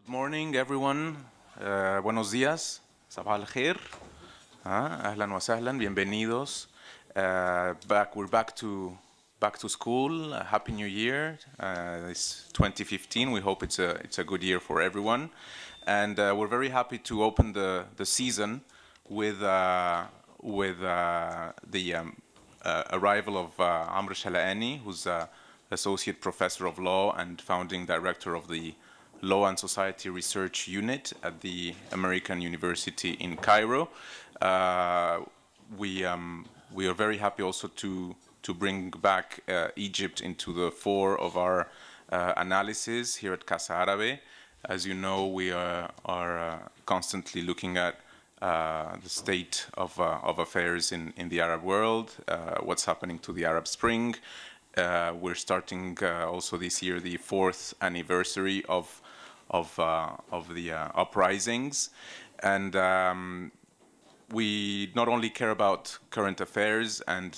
Good morning, everyone. Buenos días. Sabah al-khair. Ahlan wa sahlan. Bienvenidos. We're back to school. Happy New Year. It's 2015. We hope it's a good year for everyone. And we're very happy to open the season with the arrival of Amr Shalakany, who's associate professor of law and founding director of the Law and Society Research Unit at the American University in Cairo. We are very happy also to bring back Egypt into the fore of our analysis here at Casa Árabe. As you know, we are constantly looking at the state of affairs in the Arab world, what's happening to the Arab Spring. We're starting also this year the 4th anniversary of the uprisings, and we not only care about current affairs and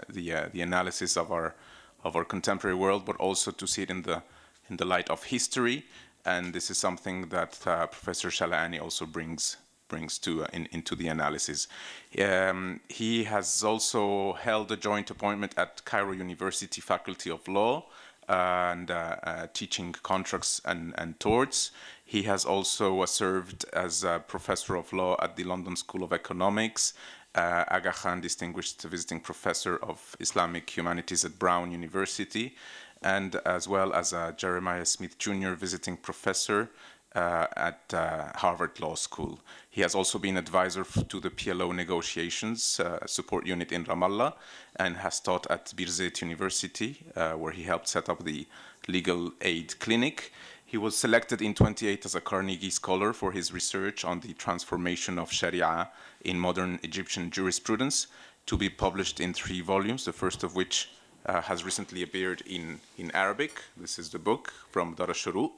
the analysis of our contemporary world, but also to see it in the light of history. And this is something that Professor Shalakany also brings into the analysis. He has also held a joint appointment at Cairo University Faculty of Law and teaching contracts and torts. He has also served as a professor of law at the London School of Economics, Aga Khan Distinguished Visiting Professor of Islamic Humanities at Brown University, and as well as a Jeremiah Smith Jr. Visiting Professor at Harvard Law School. He has also been advisor to the PLO negotiations support unit in Ramallah, and has taught at Birzeit University, where he helped set up the legal aid clinic. He was selected in 2008 as a Carnegie Scholar for his research on the transformation of Sharia in modern Egyptian jurisprudence, to be published in 3 volumes, the first of which has recently appeared in Arabic. This is the book from Dar al-Shuru,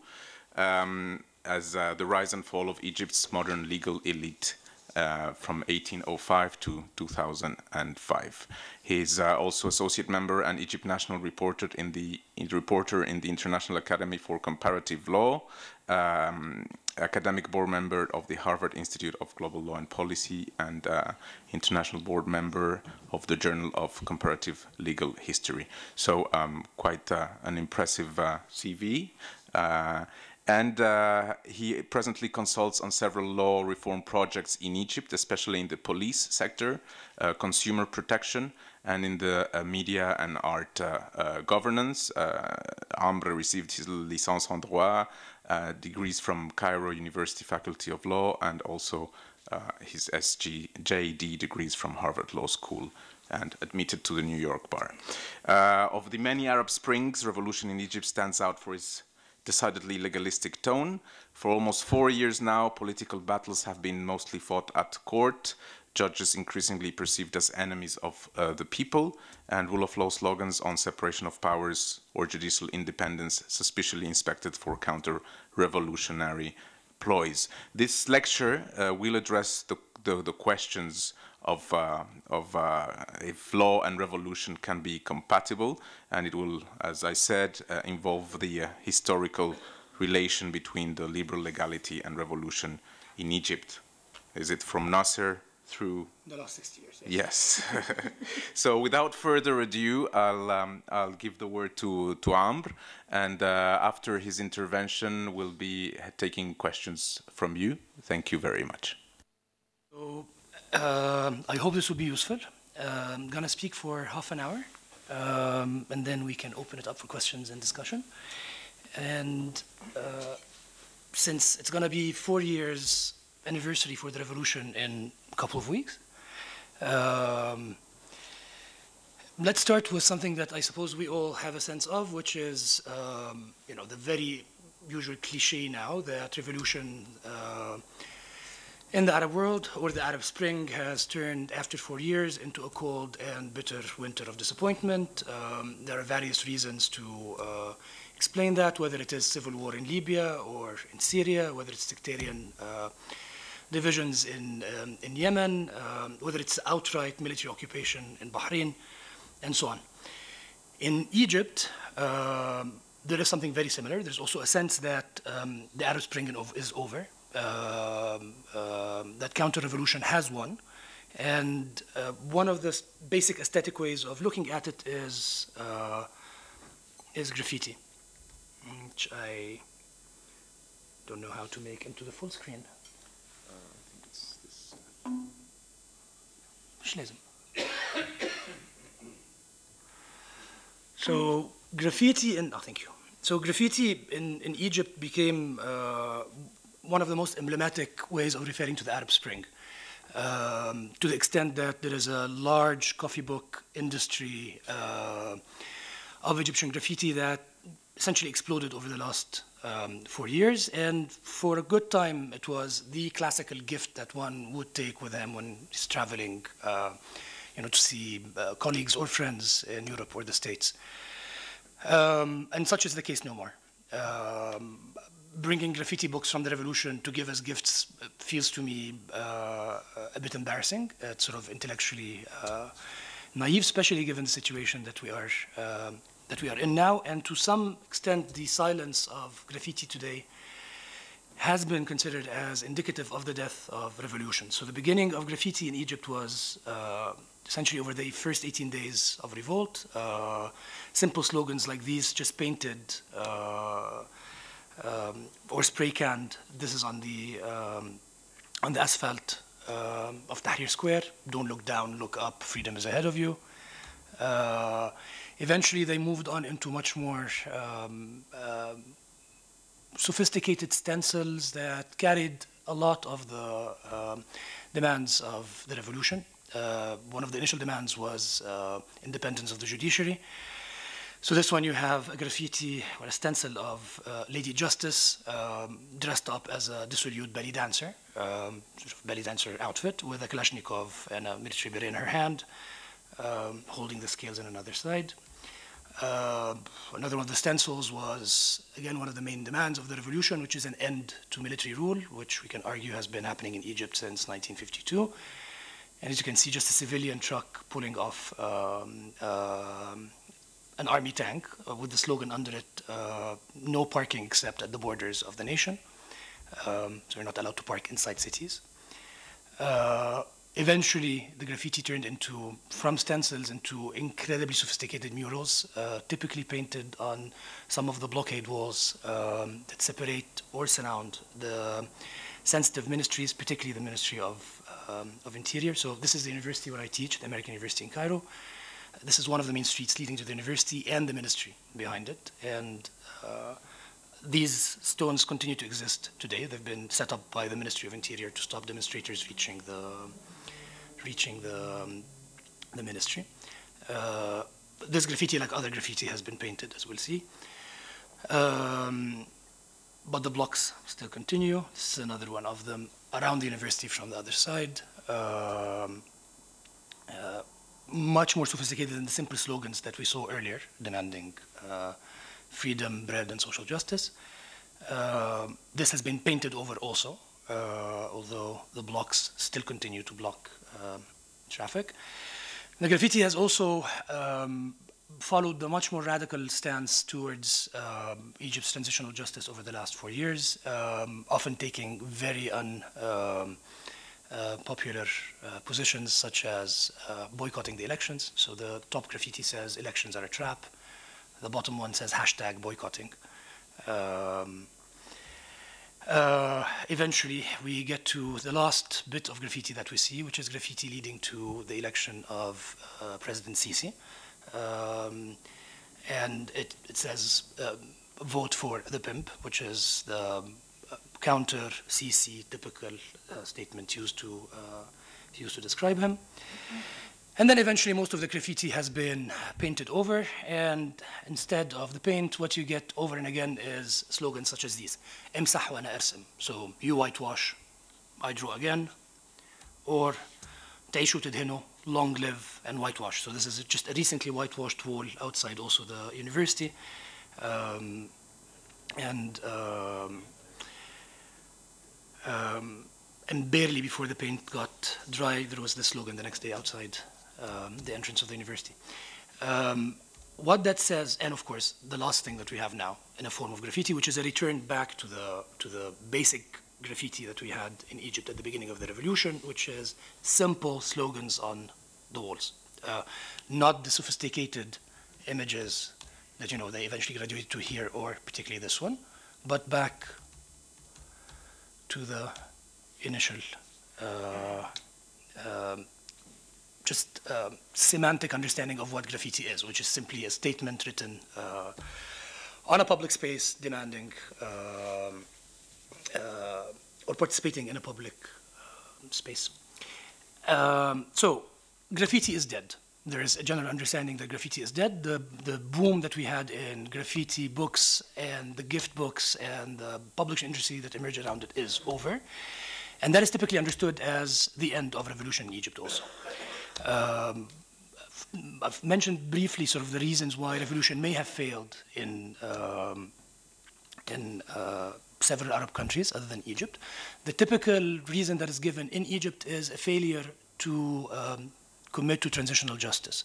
as the rise and fall of Egypt's modern legal elite from 1805 to 2005. He's also associate member and Egypt national reporter in the International Academy for Comparative Law, academic board member of the Harvard Institute of Global Law and Policy, and international board member of the Journal of Comparative Legal History. So quite an impressive CV. And he presently consults on several law reform projects in Egypt, especially in the police sector, consumer protection, and in the media and art governance. Amr received his licence en droit, degrees from Cairo University Faculty of Law, and also his SJD degrees from Harvard Law School, and admitted to the New York bar. Of the many Arab Springs, revolution in Egypt stands out for its decidedly legalistic tone. For almost 4 years now, political battles have been mostly fought at court, judges increasingly perceived as enemies of the people, and rule of law slogans on separation of powers or judicial independence suspiciously inspected for counter-revolutionary ploys. This lecture will address the questions of if law and revolution can be compatible, and it will, as I said, involve the historical relation between the liberal legality and revolution in Egypt. Is it from Nasser through the last 60 years? Yes. So without further ado, I'll give the word to Amr, and after his intervention, we'll be taking questions from you. Thank you very much. So, I hope this will be useful. I'm going to speak for half an hour, and then we can open it up for questions and discussion. And since it's going to be 4 years anniversary for the revolution in a couple of weeks, let's start with something that I suppose we all have a sense of, which is the very usual cliche now that revolution in the Arab world, or the Arab Spring, has turned after 4 years into a cold and bitter winter of disappointment. There are various reasons to explain that, whether it is civil war in Libya or in Syria, whether it's sectarian divisions in Yemen, whether it's outright military occupation in Bahrain, and so on. In Egypt, there is something very similar. There's also a sense that the Arab Spring is over, that counter-revolution has won, and one of the basic aesthetic ways of looking at it is graffiti, which I don't know how to make into the full screen. I think it's this. مش لازم. So graffiti thank you. So graffiti in Egypt became one of the most emblematic ways of referring to the Arab Spring, to the extent that there is a large coffee book industry of Egyptian graffiti that essentially exploded over the last 4 years, and for a good time it was the classical gift that one would take with him when he's traveling, to see colleagues or friends in Europe or the States. And such is the case no more. Bringing graffiti books from the Revolution to give as gifts feels to me a bit embarrassing. It's sort of intellectually naive, especially given the situation that we are in now. And to some extent, the silence of graffiti today has been considered as indicative of the death of revolution. So the beginning of graffiti in Egypt was essentially over the first 18 days of revolt. Simple slogans like these, just painted or spray canned. This is on the asphalt of Tahrir Square. Don't look down, look up. Freedom is ahead of you. Eventually, they moved on into much more sophisticated stencils that carried a lot of the demands of the revolution. One of the initial demands was independence of the judiciary. So this one you have a graffiti or a stencil of Lady Justice dressed up as a dissolute belly dancer, sort of belly dancer outfit with a Kalashnikov and a military beret in her hand, holding the scales on another side. Another one of the stencils was, again, one of the main demands of the revolution, which is an end to military rule, which we can argue has been happening in Egypt since 1952. And as you can see, just a civilian truck pulling off an army tank with the slogan under it, no parking except at the borders of the nation. So you're not allowed to park inside cities. Eventually, the graffiti turned from stencils into incredibly sophisticated murals, typically painted on some of the blockade walls that separate or surround the sensitive ministries, particularly the Ministry of Interior. So this is the university where I teach, the American University in Cairo. This is one of the main streets leading to the university and the ministry behind it. And these stones continue to exist today. They've been set up by the Ministry of Interior to stop demonstrators reaching the ministry. This graffiti, like other graffiti, has been painted, as we'll see. But the blocks still continue. This is another one of them around the university from the other side. Much more sophisticated than the simple slogans that we saw earlier, demanding freedom, bread, and social justice. This has been painted over also, although the blocks still continue to block traffic. The graffiti has also followed the much more radical stance towards Egypt's transitional justice over the last 4 years, often taking very unpopular positions, such as boycotting the elections. So the top graffiti says elections are a trap. The bottom one says #boycotting. Eventually, we get to the last bit of graffiti that we see, which is graffiti leading to the election of President Sisi. And it says, vote for the pimp, which is the counter Sisi typical statement used to describe him. And then eventually most of the graffiti has been painted over, and instead of the paint, what you get over and again is slogans such as these. امسح وأنا أرسم. So you whitewash, I draw again. Or تعيشوا تدهنوا, long live and whitewash. So this is just a recently whitewashed wall outside also the university. And barely before the paint got dry, there was this slogan the next day outside the entrance of the university. what that says, and of course, the last thing that we have now in a form of graffiti, which is a return back to the basic graffiti that we had in Egypt at the beginning of the revolution, which is simple slogans on the walls, not the sophisticated images that they eventually graduated to here, or particularly this one, but back to the initial semantic understanding of what graffiti is, which is simply a statement written on a public space demanding or participating in a public space. So graffiti is dead. There is a general understanding that graffiti is dead. The boom that we had in graffiti books and the gift books and the publishing industry that emerged around it is over. And that is typically understood as the end of revolution in Egypt also. I've mentioned briefly sort of the reasons why revolution may have failed in several Arab countries other than Egypt. The typical reason that is given in Egypt is a failure to commit to transitional justice,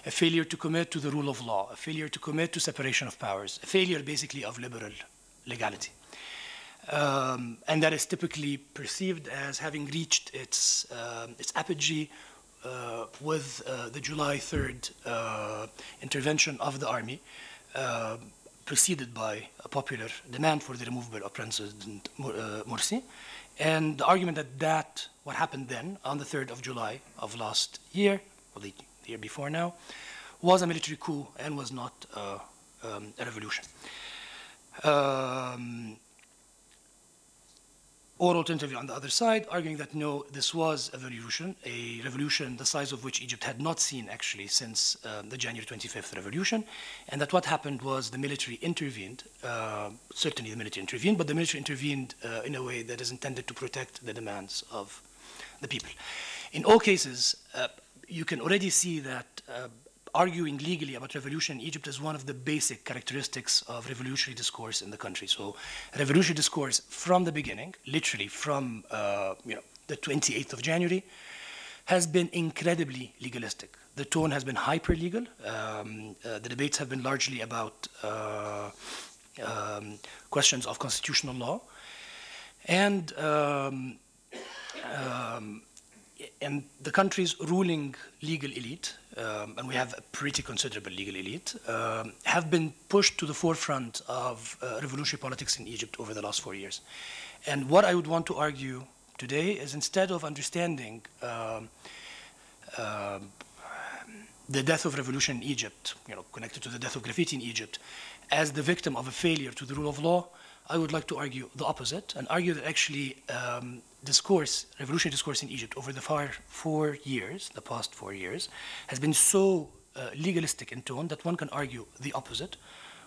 a failure to commit to the rule of law, a failure to commit to separation of powers, a failure basically of liberal legality. And that is typically perceived as having reached its apogee with the July 3rd intervention of the army, preceded by a popular demand for the removal of President Morsi. And the argument that what happened then on the 3rd of July of last year, or the year before now, was a military coup and was not a revolution. Or alternatively, on the other side, arguing that no, this was a revolution the size of which Egypt had not seen actually since the January 25th revolution, and that what happened was the military intervened. Certainly the military intervened, but the military intervened in a way that is intended to protect the demands of the people. In all cases, you can already see that arguing legally about revolution in Egypt is one of the basic characteristics of revolutionary discourse in the country. So revolutionary discourse from the beginning, literally from the 28th of January, has been incredibly legalistic. The tone has been hyper-legal. The debates have been largely about questions of constitutional law. And the country's ruling legal elite, and we have a pretty considerable legal elite, have been pushed to the forefront of revolutionary politics in Egypt over the last 4 years. And what I would want to argue today is, instead of understanding the death of revolution in Egypt, connected to the death of graffiti in Egypt, as the victim of a failure to the rule of law, I would like to argue the opposite, and argue that actually revolutionary discourse in Egypt over the past 4 years, has been so legalistic in tone that one can argue the opposite,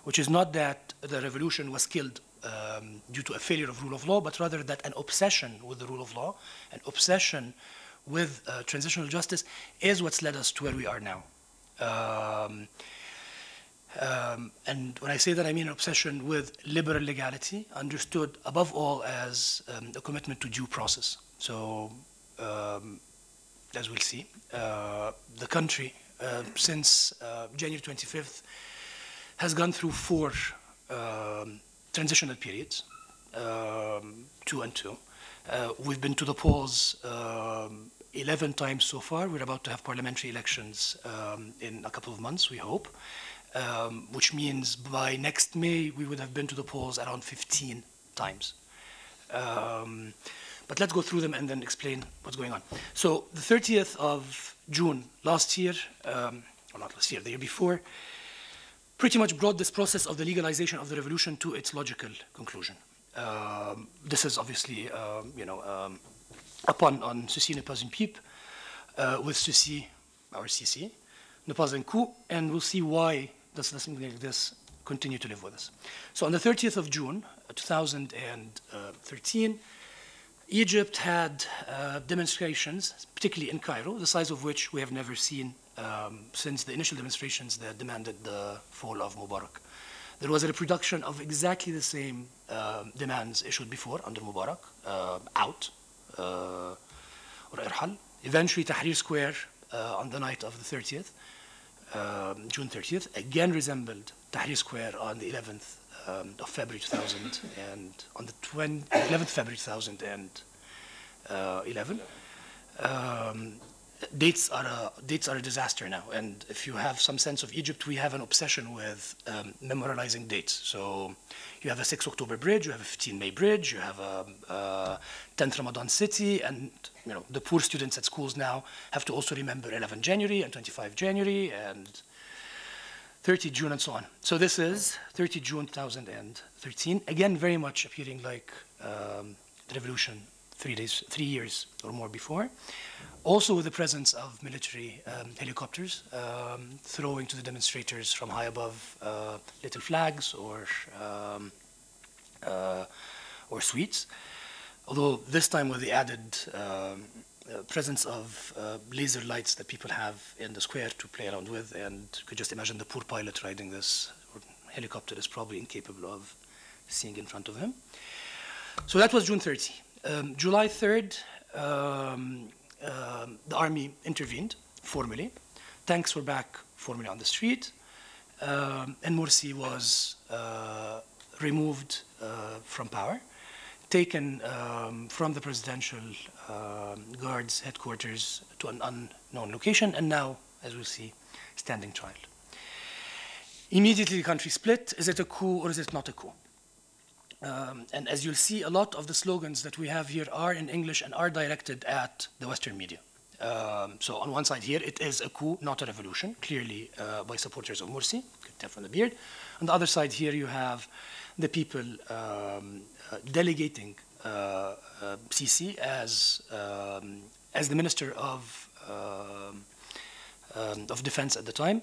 which is not that the revolution was killed due to a failure of rule of law, but rather that an obsession with the rule of law, an obsession with transitional justice, is what's led us to where we are now. And when I say that, I mean an obsession with liberal legality, understood above all as a commitment to due process. So, as we'll see, the country, since January 25th, has gone through 4 transitional periods, 2 and 2. We've been to the polls 11 times so far. We're about to have parliamentary elections in a couple of months, we hope. Which means by next May, we would have been to the polls around 15 times. But let's go through them and then explain what's going on. So the 30th of June last year, or not last year, the year before, pretty much brought this process of the legalization of the revolution to its logical conclusion. This is obviously, a pun on ceci n'est pas une pipe, with ceci, our CC, n'est pas un coup, and we'll see why does something like this continue to live with us. So on the 30th of June, 2013, Egypt had demonstrations, particularly in Cairo, the size of which we have never seen since the initial demonstrations that demanded the fall of Mubarak. There was a reproduction of exactly the same demands issued before under Mubarak, out, or irhal. Eventually, Tahrir Square on the night of the 30th, June 30th, again resembled Tahrir Square on the 11th of February 2000 and on the 11th February 2011. Dates are a disaster now, and if you have some sense of Egypt, we have an obsession with memorializing dates. So you have a 6 October bridge, you have a 15 May bridge, you have a 10th Ramadan city, and the poor students at schools now have to also remember 11 January and 25 January and 30 June and so on. So this is 30 June 2013, again very much appearing like the revolution 3 years or more before. Also with the presence of military helicopters throwing to the demonstrators from high above little flags or sweets. Although this time with the added presence of laser lights that people have in the square to play around with, and you could just imagine the poor pilot riding this helicopter is probably incapable of seeing in front of him. So that was June 30. July 3rd, the army intervened formally. Tanks were back formally on the street, and Morsi was removed from power, taken from the presidential guards headquarters to an unknown location, and now, as we'll see, standing trial. Immediately the country split. Is it a coup or is it not a coup? And as you'll see, a lot of the slogans that we have here are in English and are directed at the Western media. So on one side here, it is a coup, not a revolution, clearly by supporters of Morsi, you can tell from the beard. On the other side here, you have the people delegating Sisi as the Minister of Defense at the time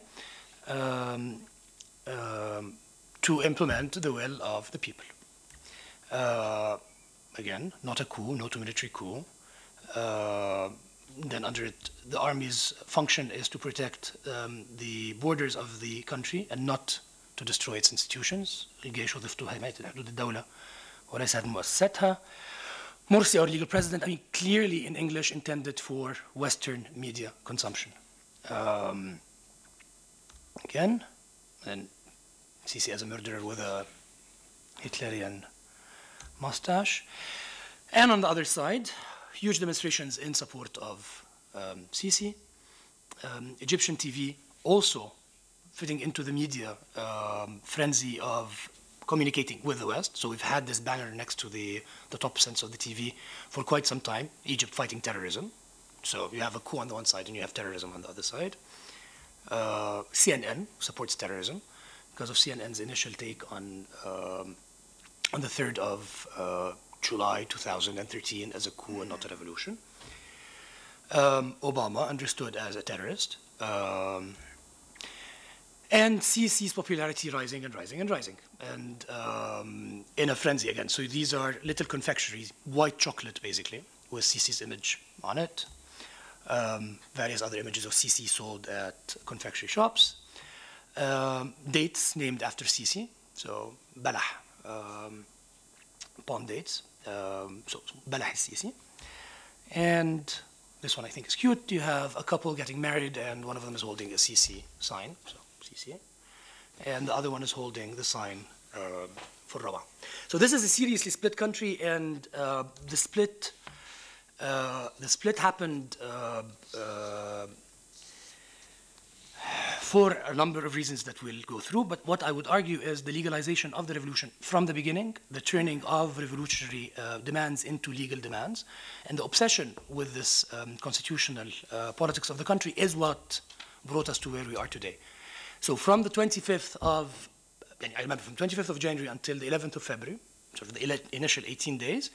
to implement the will of the people. Again, not a coup, not a military coup. Then under it, the army's function is to protect the borders of the country and not to destroy its institutions. الجيش وظيفته حماية حدود الدولة وليس مؤسساتها. Morsi, our legal president, I mean, clearly in English intended for Western media consumption. Again, and Sisi as a murderer with a Hitlerian mustache. And on the other side, huge demonstrations in support of Sisi. Egyptian TV also fitting into the media frenzy of communicating with the West. So we've had this banner next to the top sense of the TV for quite some time, Egypt fighting terrorism. So you have a coup on the one side and you have terrorism on the other side. CNN supports terrorism because of CNN's initial take on the 3rd of July 2013 as a coup and not a revolution. Obama understood as a terrorist. And Sisi's popularity rising and rising and rising. And in a frenzy again. So these are little confectioneries, white chocolate basically, with Sisi's image on it. Various other images of Sisi sold at confectionery shops. Dates named after Sisi. So Balah, palm dates. So Balah is Sisi. And this one I think is cute. You have a couple getting married and one of them is holding a Sisi sign. So Sisi. And the other one is holding the sign for Rabah. So this is a seriously split country, and the split happened for a number of reasons that we'll go through. But what I would argue is the legalization of the revolution from the beginning, the turning of revolutionary demands into legal demands, and the obsession with this constitutional politics of the country is what brought us to where we are today. So from the 25th of, I remember from 25th of January until the 11th of February, sort of the initial 18 days,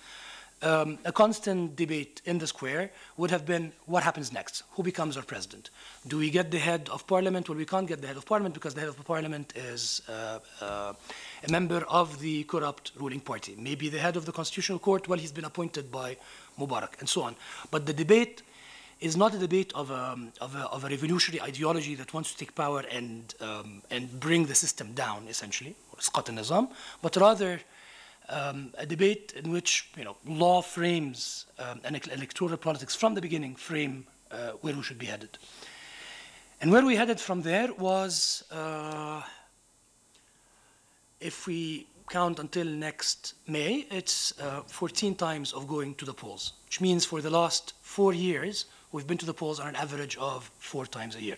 a constant debate in the square would have been what happens next? Who becomes our president? Do we get the head of parliament? Well, we can't get the head of parliament because the head of the parliament is a member of the corrupt ruling party. Maybe the head of the constitutional court, well, he's been appointed by Mubarak, and so on. But the debate is not a debate of a revolutionary ideology that wants to take power and bring the system down, essentially, or isqat al-nizam, but rather a debate in which law frames and electoral politics from the beginning frame where we should be headed. And where we headed from there was, if we count until next May, it's 14 times of going to the polls, which means for the last 4 years, we've been to the polls on an average of 4 times a year.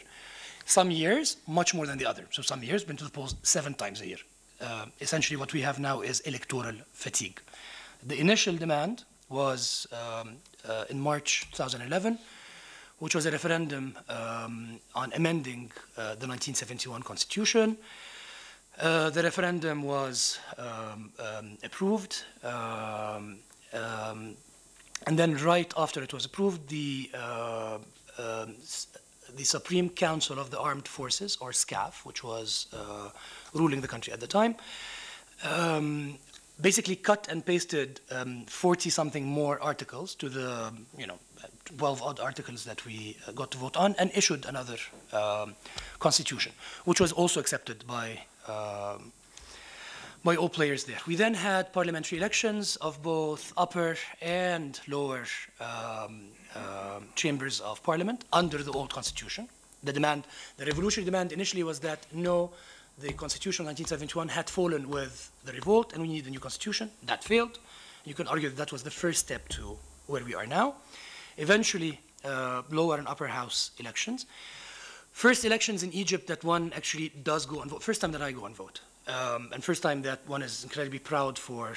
Some years, much more than the other. So some years, been to the polls 7 times a year. Essentially, what we have now is electoral fatigue. The initial demand was in March 2011, which was a referendum on amending the 1971 Constitution. The referendum was approved, and then right after it was approved, the Supreme Council of the Armed Forces, or SCAF, which was ruling the country at the time, basically cut and pasted 40-something more articles to the 12 odd articles that we got to vote on, and issued another constitution, which was also accepted by all players there. We then had parliamentary elections of both upper and lower chambers of parliament under the old constitution. The revolutionary demand initially was that no, the constitution of 1971 had fallen with the revolt and we need a new constitution. That failed. You can argue that that was the first step to where we are now. Eventually, lower and upper house elections. First elections in Egypt that one actually does go and vote. First time that I go and vote. And first time that one is incredibly proud for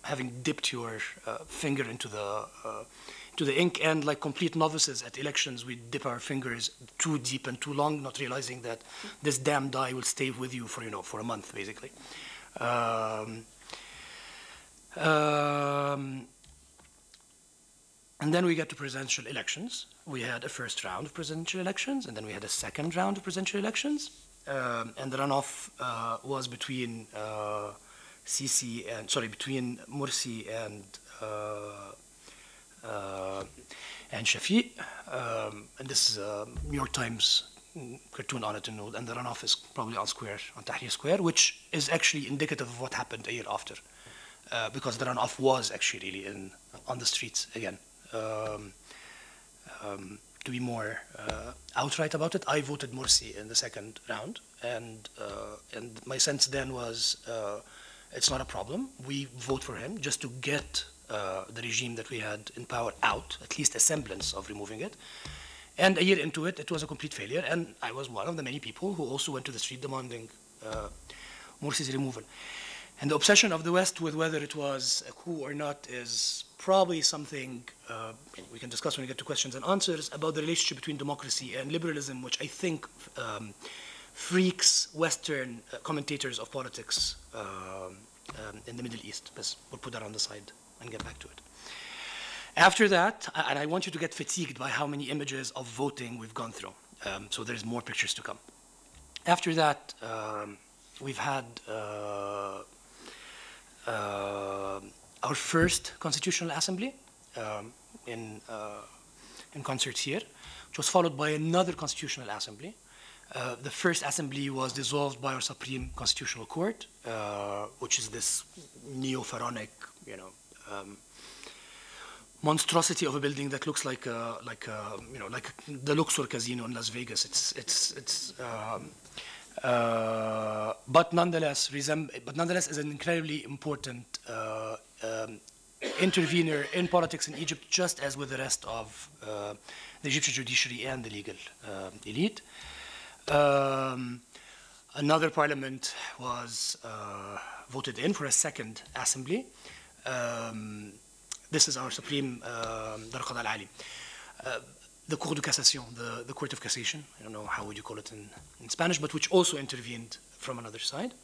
having dipped your finger into the ink, and like complete novices at elections, we dip our fingers too deep and too long, not realizing that this damn die will stay with you for, for a month, basically. And then we get to presidential elections. We had a first round of presidential elections, and then we had a second round of presidential elections. And the runoff was between between Morsi and Shafiq. And this is a New York Times cartoon on it, and the runoff is probably on Tahrir Square, which is actually indicative of what happened a year after, because the runoff was actually really on the streets again. To be more outright about it, I voted Morsi in the second round, and my sense then was it's not a problem. We vote for him just to get the regime that we had in power out, at least a semblance of removing it. And a year into it, it was a complete failure, and I was one of the many people who also went to the street demanding Morsi's removal. And the obsession of the West with whether it was a coup or not is probably something we can discuss when we get to questions and answers about the relationship between democracy and liberalism, which I think freaks Western commentators of politics in the Middle East. But we'll put that on the side and get back to it. After that, and I want you to get fatigued by how many images of voting we've gone through, so there's more pictures to come. After that, we've had our first constitutional assembly in concert here, which was followed by another constitutional assembly. The first assembly was dissolved by our Supreme Constitutional Court, which is this neo-pharaonic, monstrosity of a building that looks like the Luxor Casino in Las Vegas. But nonetheless is an incredibly important intervener in politics in Egypt, just as with the rest of the Egyptian judiciary and the legal elite. Another parliament was voted in for a second assembly. This is our Supreme Darqad al-Ali. The Cour de Cassation, the Court of Cassation, I don't know how would you call it in Spanish, but which also intervened from another side.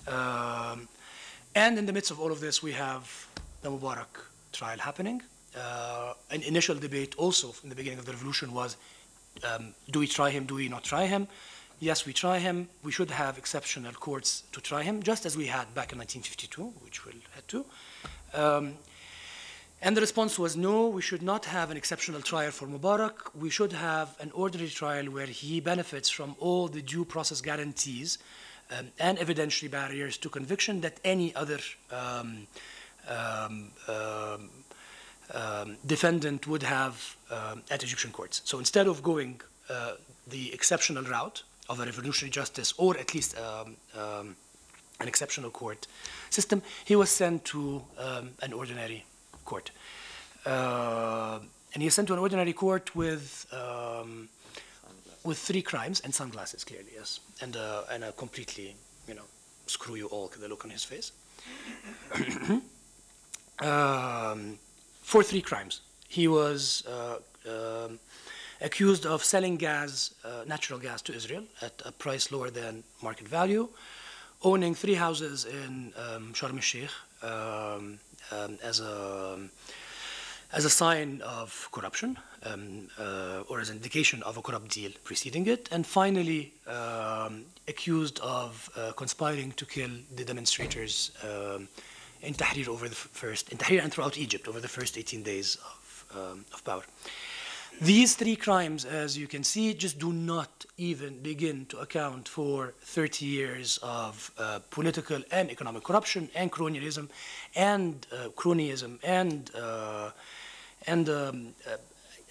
And in the midst of all of this, we have the Mubarak trial happening. An initial debate also from the beginning of the revolution was, do we try him, do we not try him? Yes, we try him. We should have exceptional courts to try him, just as we had back in 1952, which we'll head to. And the response was, no, we should not have an exceptional trial for Mubarak. We should have an ordinary trial where he benefits from all the due process guarantees and evidentiary barriers to conviction that any other defendant would have at Egyptian courts. So instead of going the exceptional route of a revolutionary justice, or at least an exceptional court system, he was sent to an ordinary court. And he was sent to an ordinary court with 3 crimes and sunglasses, clearly, yes, and a completely, screw you all, the look on his face. For 3 crimes. He was accused of selling gas, natural gas, to Israel at a price lower than market value, owning 3 houses in Sharm el-Sheikh as a sign of corruption, or as an indication of a corrupt deal preceding it, and finally accused of conspiring to kill the demonstrators in Tahrir in Tahrir and throughout Egypt over the first 18 days of power. These 3 crimes, as you can see, just do not even begin to account for 30 years of political and economic corruption and cronyism and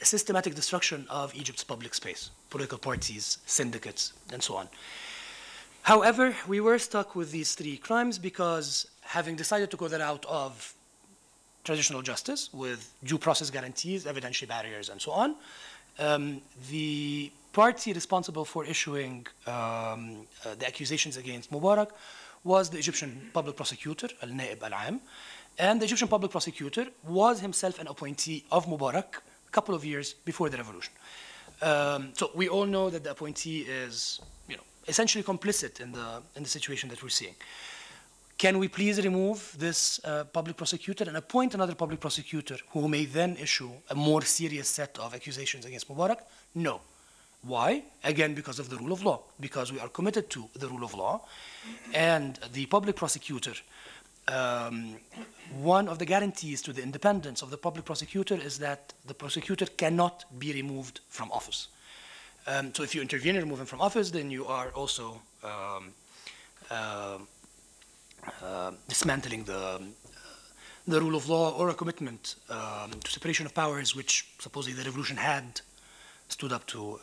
systematic destruction of Egypt's public space, political parties, syndicates, and so on. However, we were stuck with these 3 crimes because, having decided to go the route of traditional justice with due process guarantees, evidentiary barriers, and so on, the party responsible for issuing the accusations against Mubarak was the Egyptian public prosecutor, Al-Naib Al-Am, and the Egyptian public prosecutor was himself an appointee of Mubarak a couple of years before the revolution. So we all know that the appointee is, essentially complicit in the situation that we're seeing. Can we please remove this public prosecutor and appoint another public prosecutor who may then issue a more serious set of accusations against Mubarak? No. Why? Again, because of the rule of law, because we are committed to the rule of law. And the public prosecutor, one of the guarantees to the independence of the public prosecutor is that the prosecutor cannot be removed from office. So if you intervene and remove him from office, then you are also dismantling the rule of law, or a commitment to separation of powers, which supposedly the revolution had stood up to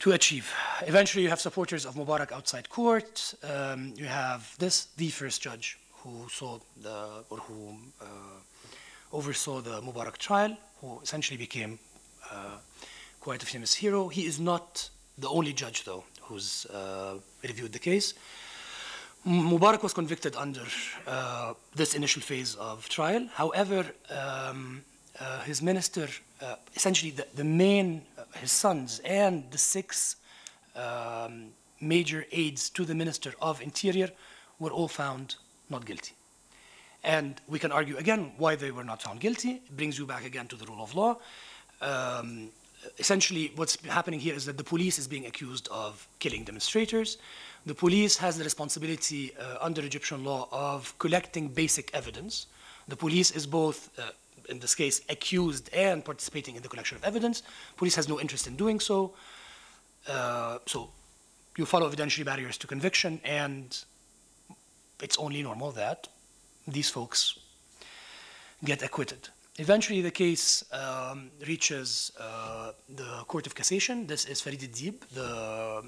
achieve. Eventually, you have supporters of Mubarak outside court. You have the first judge who saw who oversaw the Mubarak trial, who essentially became quite a famous hero. He is not the only judge, though, who's reviewed the case. Mubarak was convicted under this initial phase of trial. However, his minister, essentially his sons and the 6 major aides to the Minister of Interior were all found not guilty. And we can argue again why they were not found guilty. It brings you back again to the rule of law. Essentially, what's happening here is that the police is being accused of killing demonstrators. The police has the responsibility under Egyptian law of collecting basic evidence. The police is both, in this case, accused and participating in the collection of evidence. Police has no interest in doing so. So you follow evidentiary barriers to conviction, and it's only normal that these folks get acquitted. Eventually, the case reaches the Court of Cassation. This is Farid Dib, the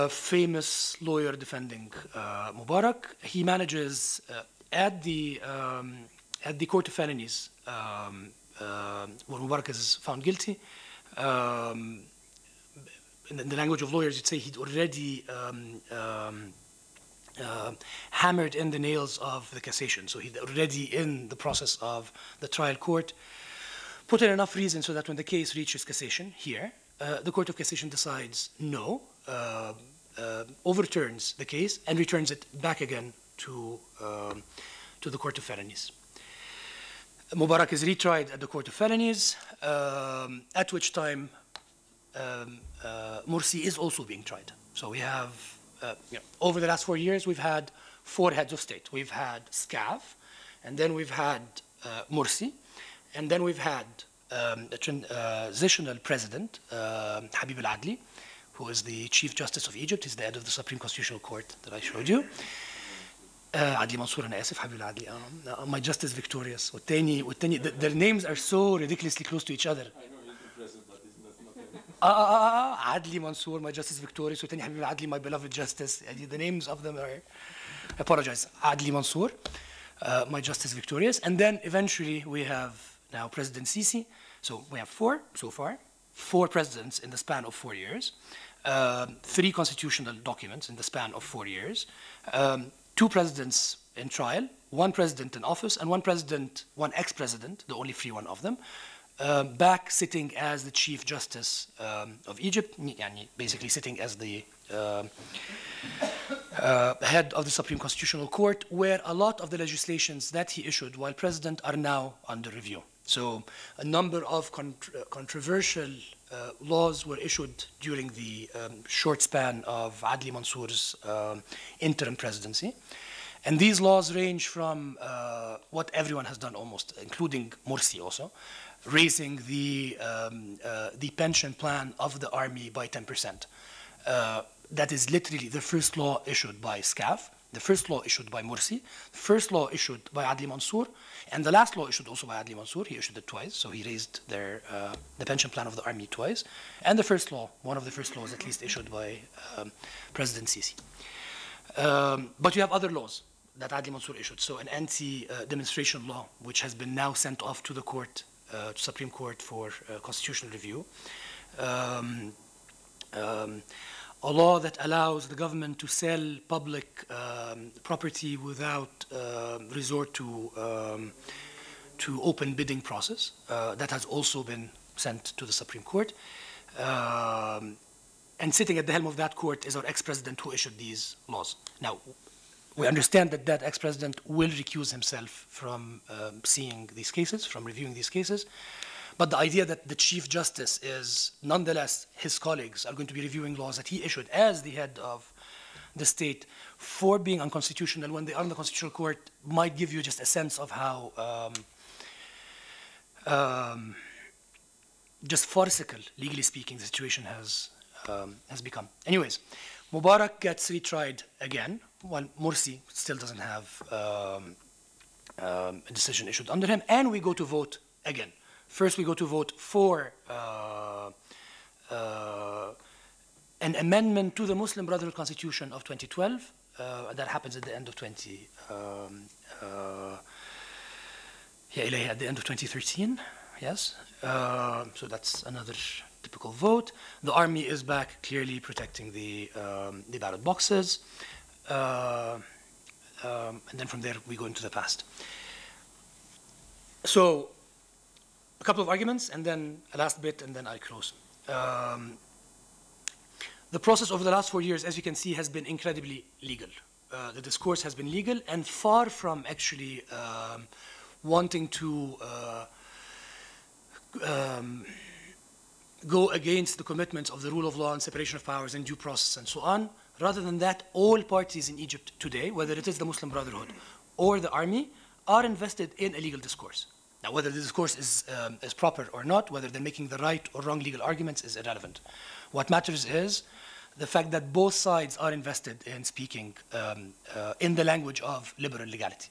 famous lawyer defending Mubarak. He manages at the Court of Felonies, where Mubarak is found guilty. In the language of lawyers, you'd say he'd already hammered in the nails of the cassation. So he's already in the process of the trial court, put in enough reason so that when the case reaches cassation here, the Court of Cassation decides no, overturns the case and returns it back again to the Court of Felonies. Mubarak is retried at the Court of Felonies, at which time Morsi is also being tried. So we have, over the last 4 years, we've had 4 heads of state. We've had Scaf, and then we've had Morsi, and then we've had a transitional president, Habib al-Adli, who is the Chief Justice of Egypt. He's the head of the Supreme Constitutional Court that I showed you. عدلي منصور أنا آسف حبيبي عدلي my justice victorious والتاني their names are so ridiculously close to each other. I know he's the president but he's not عدلي منصور my justice victorious والتاني حبيبي عدلي my beloved justice. The names of them are, I apologize, عدلي منصور my justice victorious, and then eventually we have now President Sisi. So we have four so far, four presidents in the span of 4 years, three constitutional documents in the span of 4 years, two presidents in trial, one president in office, and one ex-president, the only free one of them, back sitting as the Chief Justice of Egypt, basically sitting as the head of the Supreme Constitutional Court, where a lot of the legislations that he issued while president are now under review. So a number of controversial laws were issued during the short span of Adli Mansour's interim presidency. And these laws range from what everyone has done almost, including Morsi also, raising the pension plan of the army by 10%. That is literally the first law issued by SCAF, the first law issued by Morsi, the first law issued by Adli Mansour, and the last law issued also by Adli Mansour. He issued it twice, so he raised the pension plan of the army twice. And the first law, one of the first laws at least issued by President Sisi. But you have other laws that Adli Mansour issued. So an anti-demonstration law, which has been now sent off to the court, Supreme Court for constitutional review. A law that allows the government to sell public property without resort to open bidding process. That has also been sent to the Supreme Court. And sitting at the helm of that court is our ex-president who issued these laws. Now, we understand that that ex-president will recuse himself from seeing these cases, from reviewing these cases. But the idea that the Chief Justice is, nonetheless, his colleagues are going to be reviewing laws that he issued as the head of the state for being unconstitutional when they are in the Constitutional Court might give you just a sense of how just farcical, legally speaking, the situation has become. Anyways, Mubarak gets retried again, while Morsi still doesn't have a decision issued under him, and we go to vote again. First, we go to vote for an amendment to the Muslim Brotherhood Constitution of 2012. That happens at the end of at the end of 2013. Yes. So that's another typical vote. The army is back, clearly protecting the ballot boxes, and then from there we go into the past. So, a couple of arguments, and then a last bit, and then I close. The process over the last 4 years, as you can see, has been incredibly legal. The discourse has been legal, and far from actually wanting to go against the commitments of the rule of law and separation of powers and due process and so on. Rather than that, all parties in Egypt today, whether it is the Muslim Brotherhood or the army, are invested in a legal discourse. Now, whether the discourse is proper or not, whether they're making the right or wrong legal arguments is irrelevant. What matters is the fact that both sides are invested in speaking in the language of liberal legality.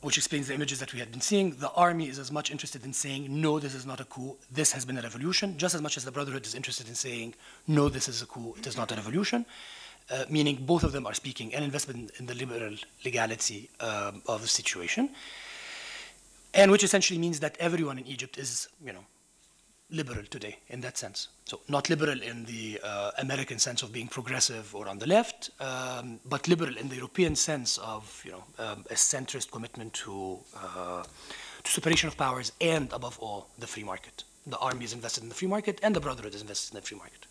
Which explains the images that we had been seeing. The army is as much interested in saying, no, this is not a coup, this has been a revolution, just as much as the Brotherhood is interested in saying, no, this is a coup, it is not a revolution. Meaning both of them are speaking and investment in the liberal legality of the situation, and which essentially means that everyone in Egypt is, liberal today in that sense. So not liberal in the American sense of being progressive or on the left, but liberal in the European sense of, a centrist commitment to separation of powers and, above all, the free market. The army is invested in the free market, and the Brotherhood is invested in the free market.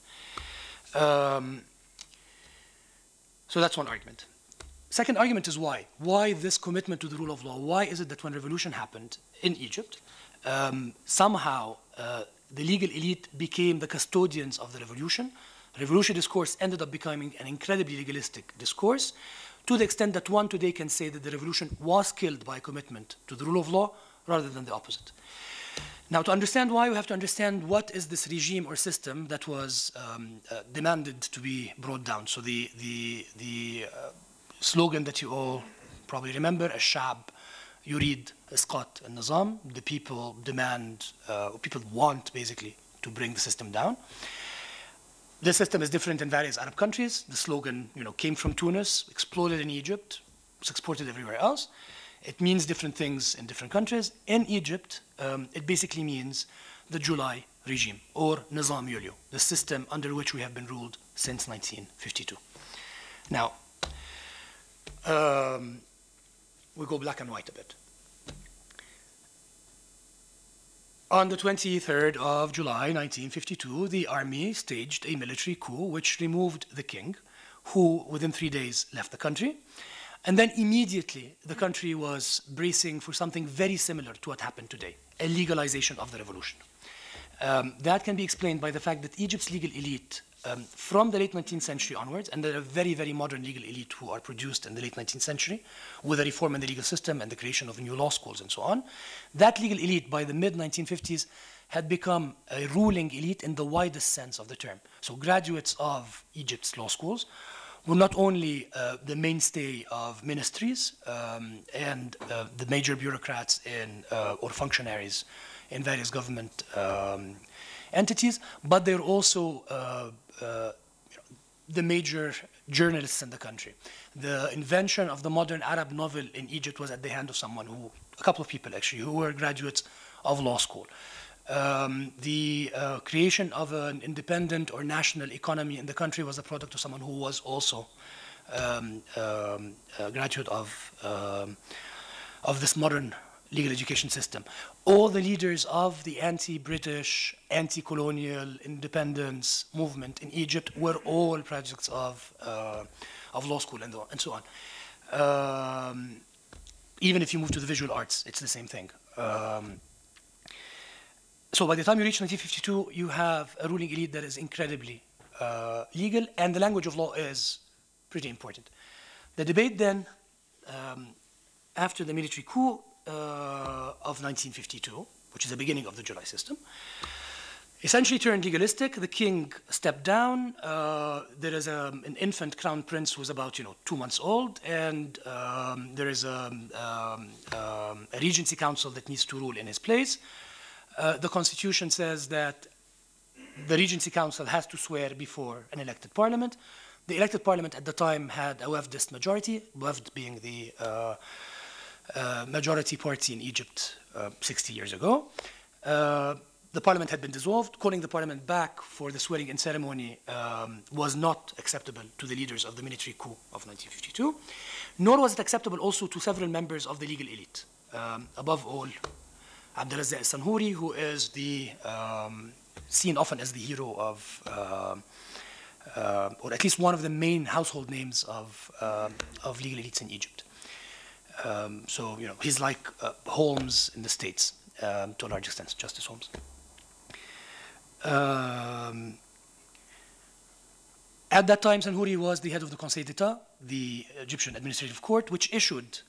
So that's one argument. Second argument is why. Why this commitment to the rule of law? Why is it that when revolution happened in Egypt, somehow the legal elite became the custodians of the revolution? Revolution discourse ended up becoming an incredibly legalistic discourse, to the extent that one today can say that the revolution was killed by a commitment to the rule of law rather than the opposite. Now, to understand why, we have to understand what is this regime or system that was demanded to be brought down. So the slogan that you all probably remember, الشعب يريد إسقاط النظام, the people demand, people want basically to bring the system down. The system is different in various Arab countries. The slogan, came from Tunis, exploded in Egypt, was exported everywhere else. It means different things in different countries. In Egypt, it basically means the July regime, or Nizam Yulio, the system under which we have been ruled since 1952. Now, we go black and white a bit. On the 23rd of July, 1952, the army staged a military coup which removed the king, who within 3 days left the country. And then immediately, the country was bracing for something very similar to what happened today, a legalization of the revolution. That can be explained by the fact that Egypt's legal elite, from the late 19th century onwards, and there are very, very modern legal elite who are produced in the late 19th century, with a reform in the legal system and the creation of new law schools and so on, that legal elite by the mid-1950s had become a ruling elite in the widest sense of the term. So graduates of Egypt's law schools were not only the mainstay of ministries and the major bureaucrats or functionaries in various government entities, but they're also the major journalists in the country. The invention of the modern Arab novel in Egypt was at the hand of a couple of people actually, who were graduates of law school. The creation of an independent or national economy in the country was a product of someone who was also a graduate of this modern legal education system. All the leaders of the anti-British, anti-colonial independence movement in Egypt were all products of law school and so on. Even if you move to the visual arts, it's the same thing. So by the time you reach 1952, you have a ruling elite that is incredibly legal, and the language of law is pretty important. The debate then, after the military coup of 1952, which is the beginning of the July system, essentially turned legalistic. The king stepped down. There is an infant crown prince who's about 2 months old, and there is a regency council that needs to rule in his place. The constitution says that the Regency Council has to swear before an elected parliament. The elected parliament at the time had a Wafdist majority, Wafd being the majority party in Egypt 60 years ago. The parliament had been dissolved. Calling the parliament back for the swearing-in ceremony was not acceptable to the leaders of the military coup of 1952, nor was it acceptable also to several members of the legal elite. Above all, Abdelaziz al-Sanhouri, who is seen often as the hero of, or at least one of the main household names of legal elites in Egypt. So, he's like Holmes in the States, to a large extent, Justice Holmes. At that time, Sanhouri was the head of the Conseil d'Etat, the Egyptian administrative court, which issued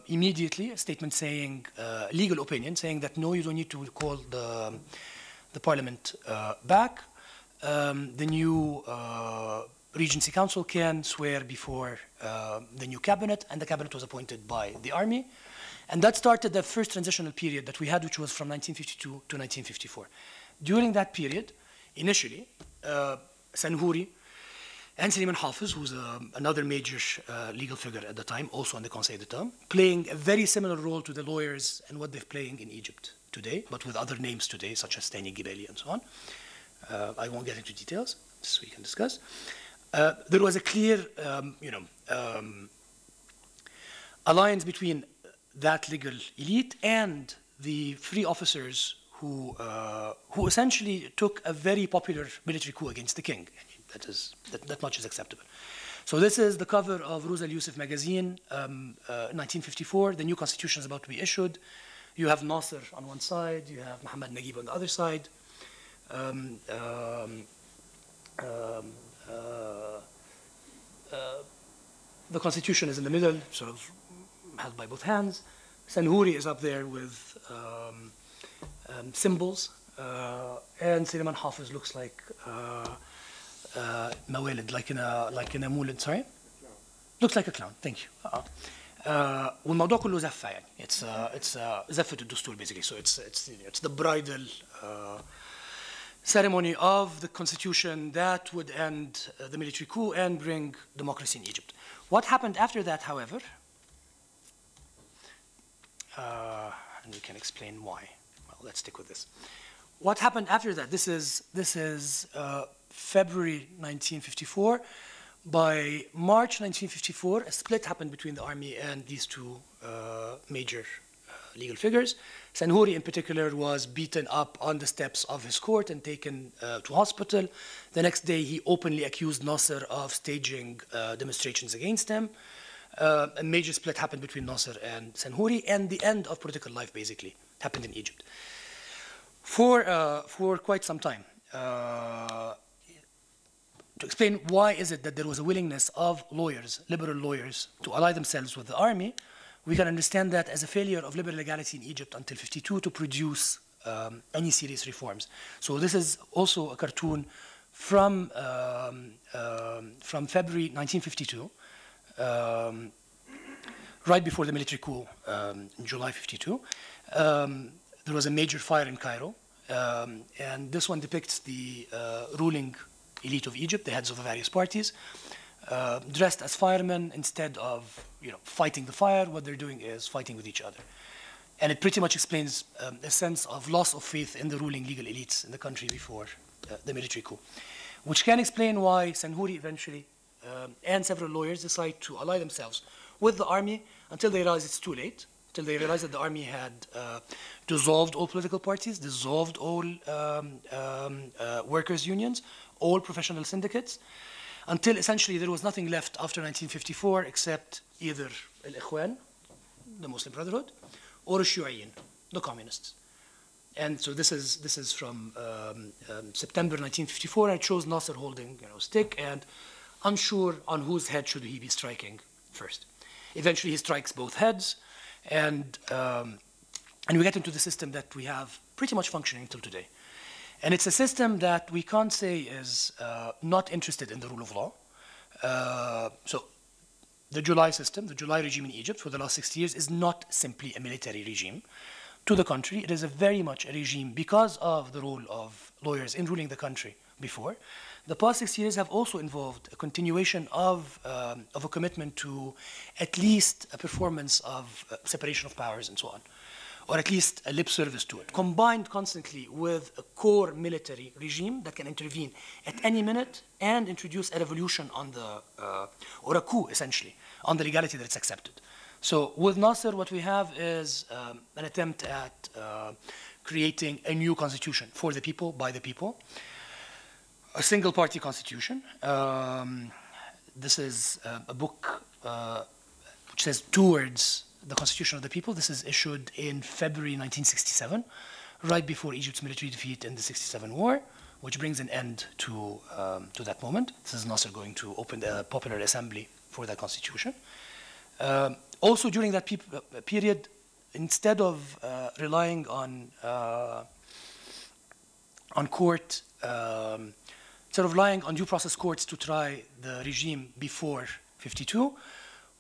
immediately a statement saying, legal opinion, saying that no, you don't need to call the parliament back. The new Regency Council can swear before the new cabinet, and the cabinet was appointed by the army. And that started the first transitional period that we had, which was from 1952 to 1954. During that period, initially, Sanhouri and Suleiman Hafiz, who's another major legal figure at the time, also on the Conseil d'Etat, playing a very similar role to the lawyers and what they're playing in Egypt today, but with other names today, such as Tani Gibeli and so on. I won't get into details, so we can discuss. There was a clear, alliance between that legal elite and the free officers who essentially took a very popular military coup against the king. That much is acceptable. So this is the cover of Ruz al-Yusuf magazine, 1954. The new constitution is about to be issued. You have Nasser on one side, you have Muhammad Naguib on the other side. The constitution is in the middle, sort of held by both hands. Sanhouri is up there with symbols, and Suleiman Hafiz looks like Mawalid, like in a mulid, sorry? Looks like a clown, thank you. والموضوع كله زفة يعني. It's زفة الدستور basically. So it's the bridal ceremony of the constitution that would end the military coup and bring democracy in Egypt. What happened after that, however, and we can explain why. Well, let's stick with this. What happened after that? This is February 1954. By March 1954, a split happened between the army and these two major legal figures. Senhouri, in particular, was beaten up on the steps of his court and taken to hospital. The next day, he openly accused Nasser of staging demonstrations against him. A major split happened between Nasser and Senhouri, and the end of political life, basically, happened in Egypt. For quite some time. To explain why is it that there was a willingness of lawyers, liberal lawyers, to ally themselves with the army, we can understand that as a failure of liberal legality in Egypt until 52 to produce any serious reforms. So this is also a cartoon from February 1952, right before the military coup in July 52. There was a major fire in Cairo, and this one depicts the ruling elite of Egypt, the heads of the various parties, dressed as firemen. Instead of fighting the fire, what they're doing is fighting with each other. And it pretty much explains a sense of loss of faith in the ruling legal elites in the country before the military coup, which can explain why Senhouri eventually and several lawyers decide to ally themselves with the army until they realize it's too late, until they realize that the army had dissolved all political parties, dissolved all workers' unions, all professional syndicates, until essentially there was nothing left after 1954 except either Al-Ikhwan, the Muslim Brotherhood, or Shu'ayyin, the communists. And so this is from September 1954, and it shows Nasser holding a stick and unsure on whose head should he be striking first. Eventually he strikes both heads, and we get into the system that we have pretty much functioning until today. And it's a system that we can't say is not interested in the rule of law. So the July system, the July regime in Egypt for the last 60 years is not simply a military regime. To the contrary, it is very much a regime because of the role of lawyers in ruling the country before. The past 6 years have also involved a continuation of a commitment to at least a performance of separation of powers and so on, or at least a lip service to it, combined constantly with a core military regime that can intervene at any minute and introduce a revolution on the, or a coup essentially, on the legality that it's accepted. So with Nasser, what we have is an attempt at creating a new constitution for the people, by the people, a single party constitution. This is a book which says Towards the Constitution of the People. This is issued in February 1967, right before Egypt's military defeat in the 67 war, which brings an end to that moment. This is Nasser going to open the popular assembly for that constitution. Also during that period, instead of relying on court, instead of relying on due process courts to try the regime before 52,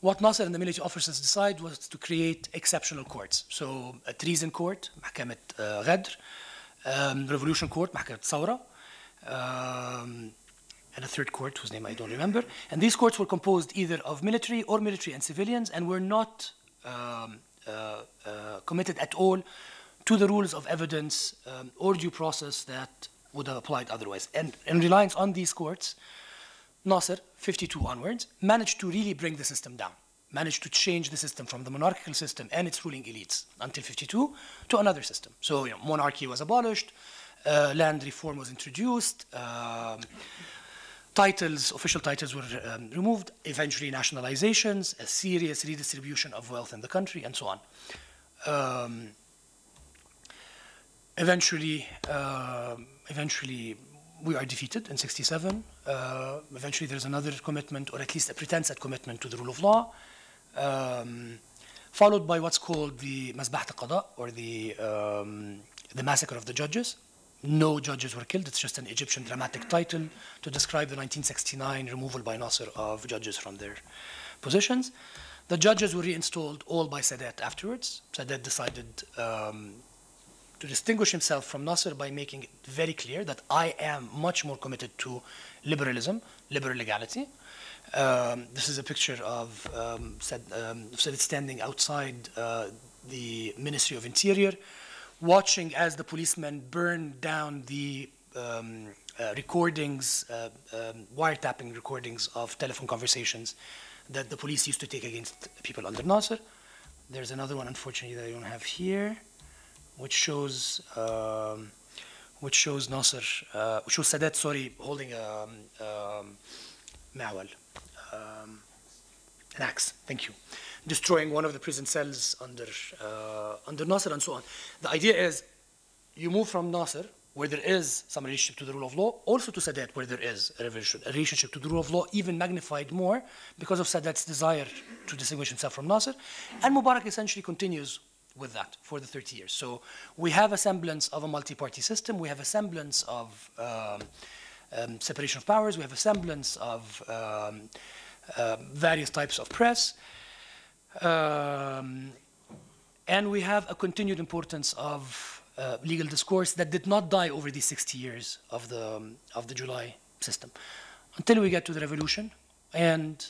what Nasser and the military officers decided was to create exceptional courts. So a treason court, محكمة غدر, revolution court, محكمة ثورة, and a third court whose name I don't remember. And these courts were composed either of military or military and civilians, and were not committed at all to the rules of evidence or due process that would have applied otherwise. And in reliance on these courts, Nasser, 52 onwards, managed to really bring the system down, managed to change the system from the monarchical system and its ruling elites until 52 to another system. So monarchy was abolished, land reform was introduced, official titles were removed, eventually nationalizations, a serious redistribution of wealth in the country, and so on. Eventually, we are defeated in 67. Eventually, there's another commitment, or at least a pretense at commitment to the rule of law, followed by what's called the Mazbahat al-Qada, or the the massacre of the judges. No judges were killed. It's just an Egyptian dramatic title to describe the 1969 removal by Nasser of judges from their positions. The judges were reinstalled all by Sadat afterwards. Sadat decided to distinguish himself from Nasser by making it very clear that I am much more committed to liberalism, liberal legality. This is a picture of Sadat standing outside the Ministry of Interior, watching as the policemen burned down the recordings, wiretapping recordings of telephone conversations that the police used to take against people under Nasser. There's another one, unfortunately, that I don't have here, which shows Nasser, which shows Sadat, sorry, holding a mawal, an axe. Thank you. Destroying one of the prison cells under Nasser and so on. The idea is you move from Nasser, where there is some relationship to the rule of law, also to Sadat, where there is a relationship to the rule of law, even magnified more because of Sadat's desire to distinguish himself from Nasser. And Mubarak essentially continues with that for the 30 years. So we have a semblance of a multi-party system. We have a semblance of separation of powers. We have a semblance of various types of press. And we have a continued importance of legal discourse that did not die over these 60 years of the July system until we get to the revolution. And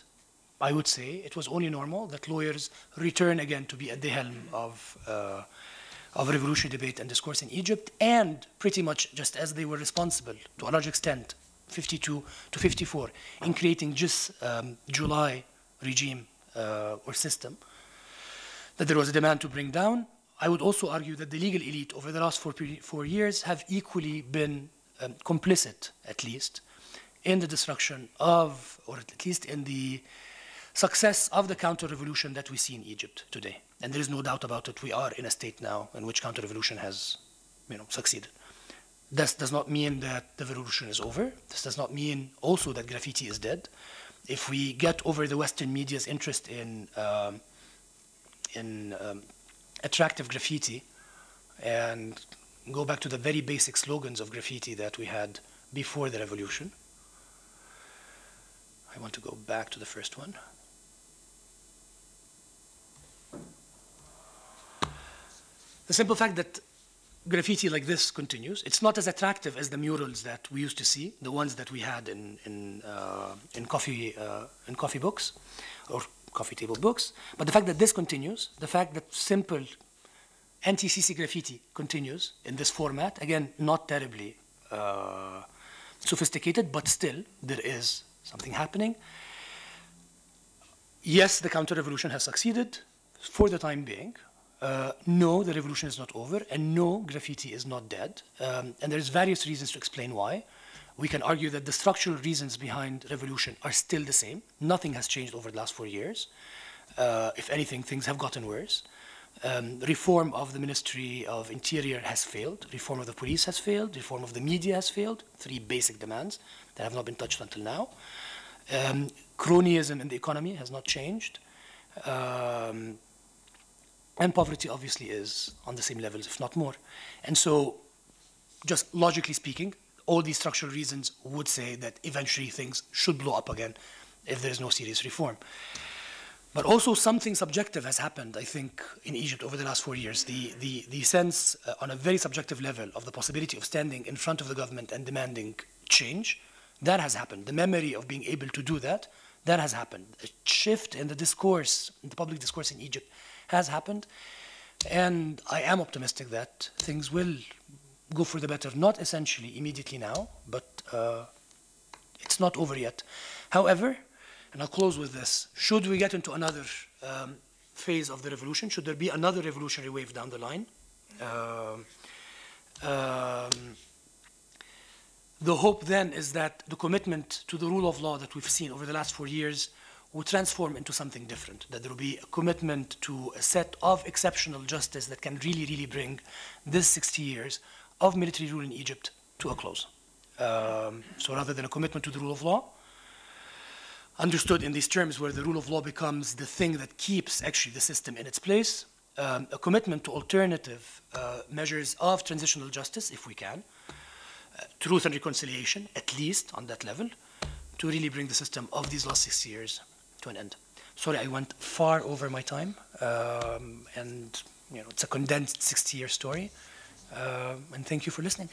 I would say it was only normal that lawyers return again to be at the helm of revolutionary debate and discourse in Egypt, and pretty much just as they were responsible to a large extent, 52 to 54, in creating just July regime or system that there was a demand to bring down. I would also argue that the legal elite over the last 4 years have equally been complicit, at least, in the destruction of, or at least in the success of the counter-revolution that we see in Egypt today. And there is no doubt about it. We are in a state now in which counter-revolution has succeeded. This does not mean that the revolution is over. This does not mean also that graffiti is dead. If we get over the Western media's interest in attractive graffiti and go back to the very basic slogans of graffiti that we had before the revolution. I want to go back to the first one. The simple fact that graffiti like this continues, it's not as attractive as the murals that we used to see, the ones that we had in coffee books or coffee table books, but the fact that this continues, the fact that simple anti-CC graffiti continues in this format, again, not terribly sophisticated, but still there is something happening. Yes, the counter-revolution has succeeded for the time being. No, the revolution is not over, and no, graffiti is not dead. And there's various reasons to explain why. We can argue that the structural reasons behind revolution are still the same. Nothing has changed over the last 4 years. If anything, things have gotten worse. Reform of the Ministry of Interior has failed. Reform of the police has failed. Reform of the media has failed. 3 basic demands that have not been touched until now. Cronyism in the economy has not changed. And poverty obviously is on the same levels, if not more. And so, just logically speaking, all these structural reasons would say that eventually things should blow up again if there is no serious reform. But also something subjective has happened, I think, in Egypt over the last 4 years. The sense on a very subjective level of the possibility of standing in front of the government and demanding change, that has happened. The memory of being able to do that, that has happened. A shift in the discourse, in the public discourse in Egypt has happened. And I am optimistic that things will go for the better, not essentially immediately now, but it's not over yet. However, and I'll close with this, should we get into another phase of the revolution, should there be another revolutionary wave down the line, the hope then is that the commitment to the rule of law that we've seen over the last 4 years will transform into something different, that there will be a commitment to a set of exceptional justice that can really, really bring this 60 years of military rule in Egypt to a close. So rather than a commitment to the rule of law, understood in these terms where the rule of law becomes the thing that keeps actually the system in its place, a commitment to alternative measures of transitional justice, if we can, truth and reconciliation, at least on that level, to really bring the system of these last 6 years to an end. Sorry, I went far over my time, and it's a condensed 60-year story, and thank you for listening.